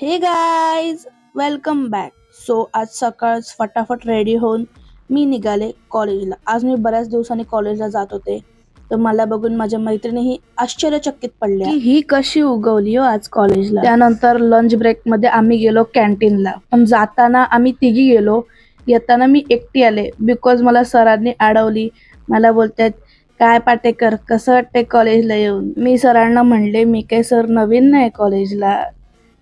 हे guys, welcome back. So आज सकाळ फटाफट रेडी होऊन मी निघाले कॉलेजला. आज मी बऱ्याच दिवसांनी कॉलेजला जात होते, तर मला बघून माझ्या मैत्रिणीही आश्चर्यचकित पडल्या की ही कशी उगवली हो आज कॉलेजला. त्यानंतर लंच ब्रेक मध्ये आम्ही गेलो कॅन्टीनला. पण जाताना आम्ही तिघी गेलो, येताना मी एकटी आले बिकॉज मला सरांनी अडवली. मला बोलतात, काय पाटेकर, कसं वाटतंय कॉलेजला येऊन. मी सरांना म्हणले, मी काय सर नवीन नाही कॉलेजला,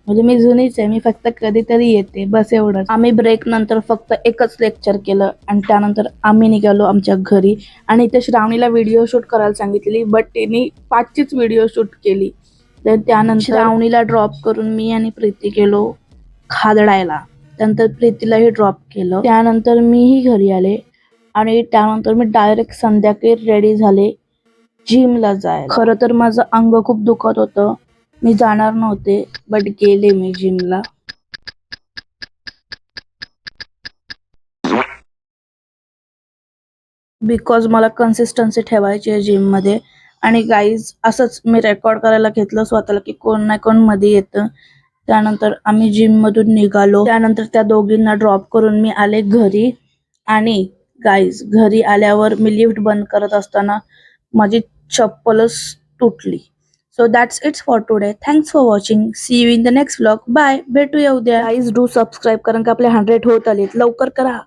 म्हणजे मी जुनीच आहे, मी फक्त कधीतरी येते, बस एवढंच. आम्ही ब्रेक नंतर फक्त एकच लेक्चर केलं आणि त्यानंतर आम्ही निघालो आमच्या घरी. आणि इथे श्रावणीला व्हिडिओ शूट करायला सांगितलेली, बट तिने 5चीच व्हिडिओ शूट केली. तर त्यानंतर श्रावणीला ड्रॉप करून मी आणि प्रीती गेलो खादडायला. त्यानंतर प्रीतीलाही ड्रॉप केलं. त्यानंतर मीही घरी आले आणि त्यानंतर मी डायरेक्ट संध्याकाळी रेडी झाले जिमला जायला. खरं तर माझं अंग खूप दुखत होतं, मी जाणार नव्हते, बट गेले मी जिमला. बिकॉज मला कन्सिस्टन्सी ठेवायची आहे जिम मध्ये. आणि गाईज, असंच मी रेकॉर्ड करायला घेतलं स्वतःला की कोण ना कोण मध्ये येतं. त्यानंतर आम्ही जिम मधून निघालो. त्यानंतर त्या दोघींना ड्रॉप करून मी आले घरी. आणि गाईज, घरी आल्यावर मी लिफ्ट बंद करत असताना माझी चप्पलच तुटली. So that's it for today. Thanks for watching. See you in the next vlog. Bye. भेटूया उद्या. Guys, do subscribe कारण का आपले 100 होत आलेत. लवकर करा.